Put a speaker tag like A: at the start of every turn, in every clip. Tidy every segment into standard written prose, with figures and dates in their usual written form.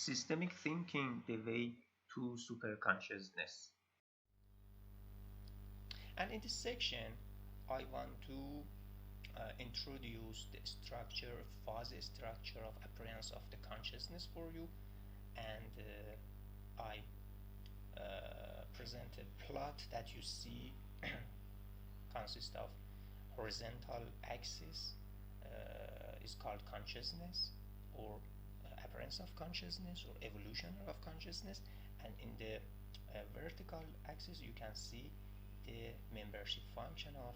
A: Systemic thinking, the way to superconsciousness. And in this section, I want to introduce the structure, fuzzy structure of appearance of the consciousness for you, and I present a plot that you see consists of horizontal axis is called consciousness or appearance of consciousness or evolution of consciousness, and in the vertical axis you can see the membership function of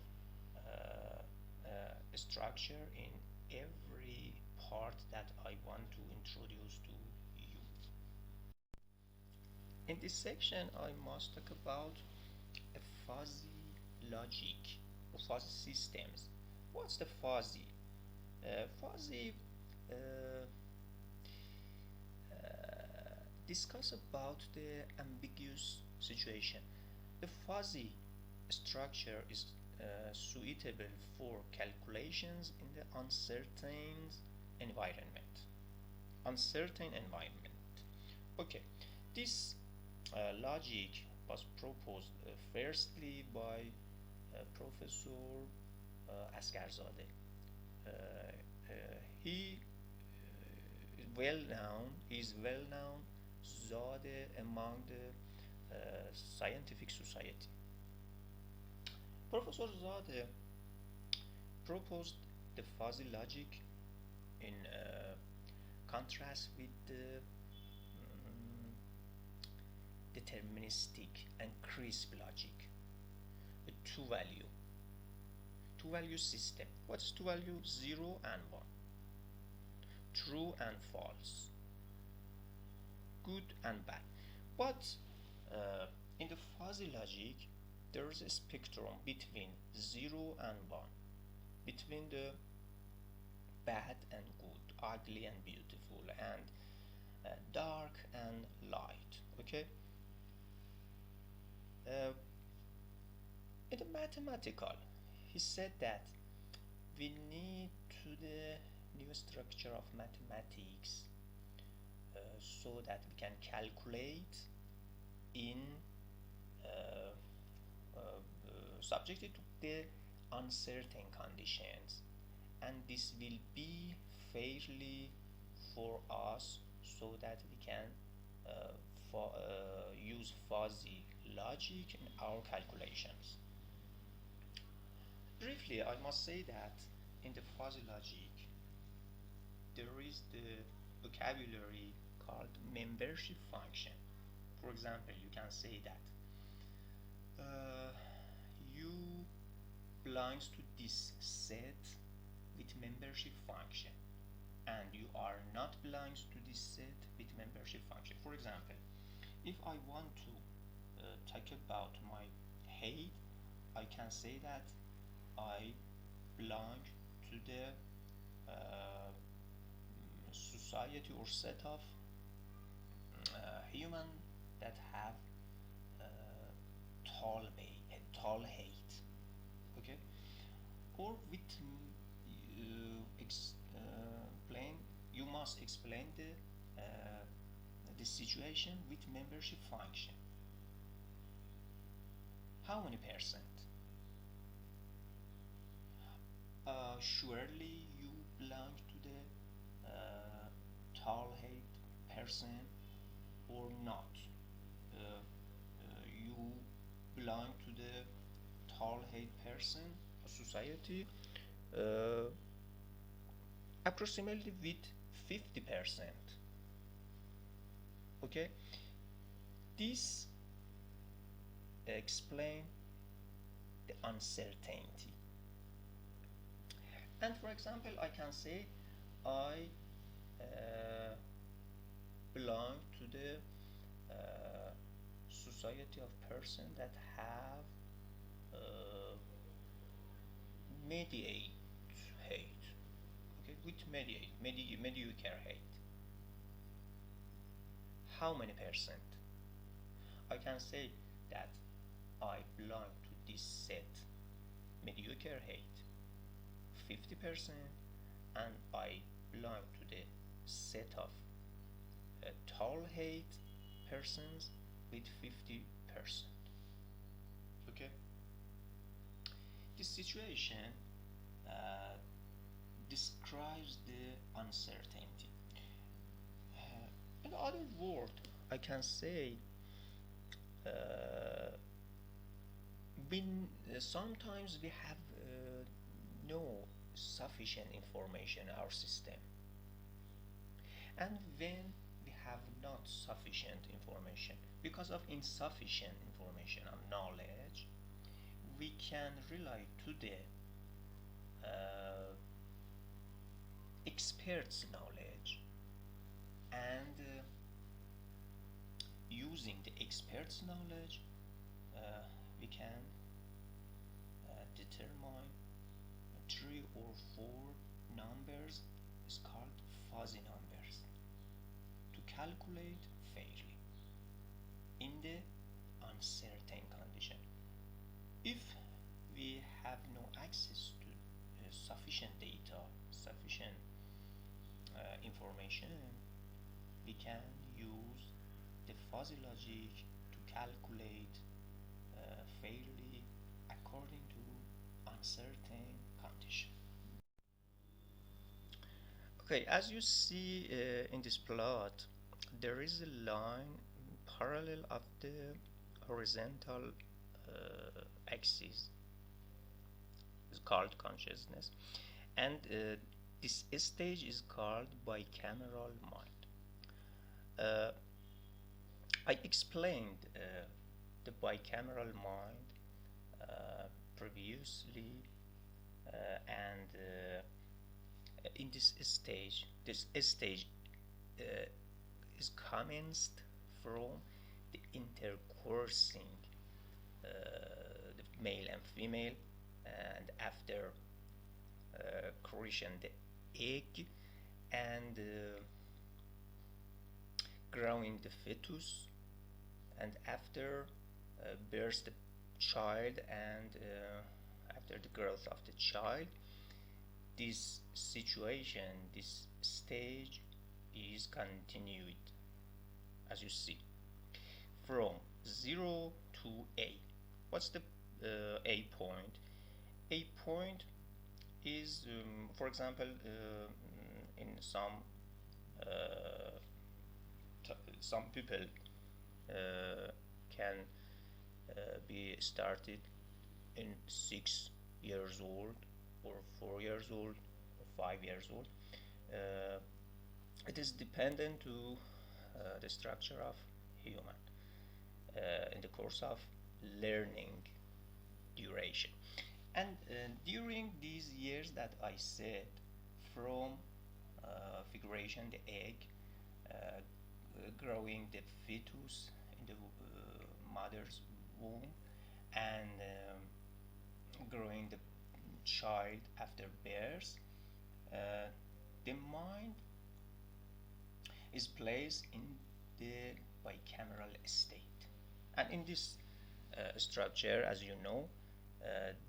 A: structure in every part that I want to introduce to you. In this section I must talk about a fuzzy logic or fuzzy systems. What's the fuzzy? Fuzzy discuss about the ambiguous situation. The fuzzy structure is suitable for calculations in the uncertain environment. Uncertain environment. Okay, this logic was proposed firstly by Professor Asgarzadeh. He is well known Zade among the scientific society. Professor Zade proposed the fuzzy logic in contrast with the deterministic and crisp logic, a two value system. What's two value? 0 and 1, true and false, good and bad. But in the fuzzy logic there is a spectrum between 0 and 1, between the bad and good, ugly and beautiful, and dark and light. Okay, in the mathematical, he said that we need to the new structure of mathematics so that we can calculate in uh, subjected to the uncertain conditions, and this will be fairly for us so that we can use fuzzy logic in our calculations. Briefly, I must say that in the fuzzy logic there is the vocabulary called membership function. For example, you can say that you belongs to this set with membership function, and you are not belongs to this set with membership function. For example, if I want to talk about my height, I can say that I belong to the society or set of human that have tall height. Okay, or with explain, you must explain the situation with membership function. How many percent? Surely you belong to the tall height person or not. You belong to the tall height person society approximately with 50%. Okay, this explain the uncertainty. And for example, I can say I belong to the society of person that have mediate height. Okay, with mediocre height. How many percent? I can say that I belong to this set mediocre height 50%, and I belong to the set of tolerate persons with 50%. Okay, this situation uh, describes the uncertainty. In other words, I can say uh, when sometimes we have no sufficient information in our system, and when we have not sufficient information because of insufficient information and knowledge, we can rely to the experts knowledge, and using the experts knowledge we can determine three or four numbers is called fuzzy numbers to calculate fairly in the uncertain condition. If we have no access to sufficient data, sufficient information, we can use the fuzzy logic to calculate fairly according to uncertain condition. Okay, as you see in this plot, there is a line parallel of the horizontal axis, is called consciousness, and this stage is called bicameral mind. I explained the bicameral mind previously, and in this stage is commenced from the intercoursing the male and female, and after creation the egg, and growing the fetus, and after birth the child, and after the growth of the child, this situation, this stage is continued, as you see, from 0 to A. What's the A point? A point is, for example, in some people can be started in 6 years old, or 4 years old, or 5 years old. It is dependent to the structure of human in the course of learning duration. And during these years that I said, from figuration the egg, growing the fetus in the mother's womb, and growing the child after birth, the mind is placed in the bicameral state. And in this structure, as you know,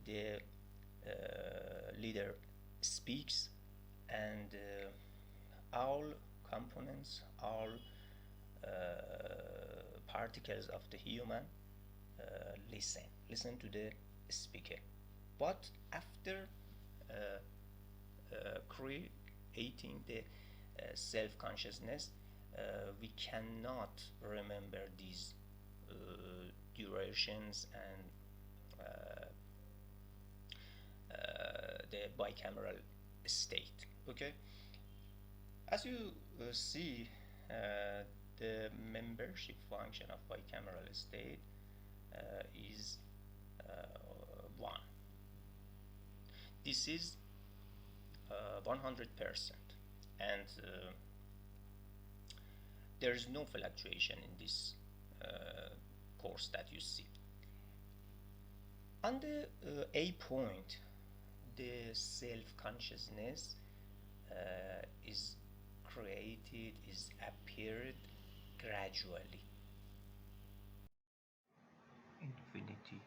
A: the leader speaks, and all components, all particles of the human listen to the speaker. But after creating the self-consciousness, we cannot remember these durations and the bicameral state. Okay, as you see, the membership function of bicameral state is 1. This is 100%, and there is no fluctuation in this course that you see. On the A point, the self-consciousness is created, is appeared gradually. Infinity.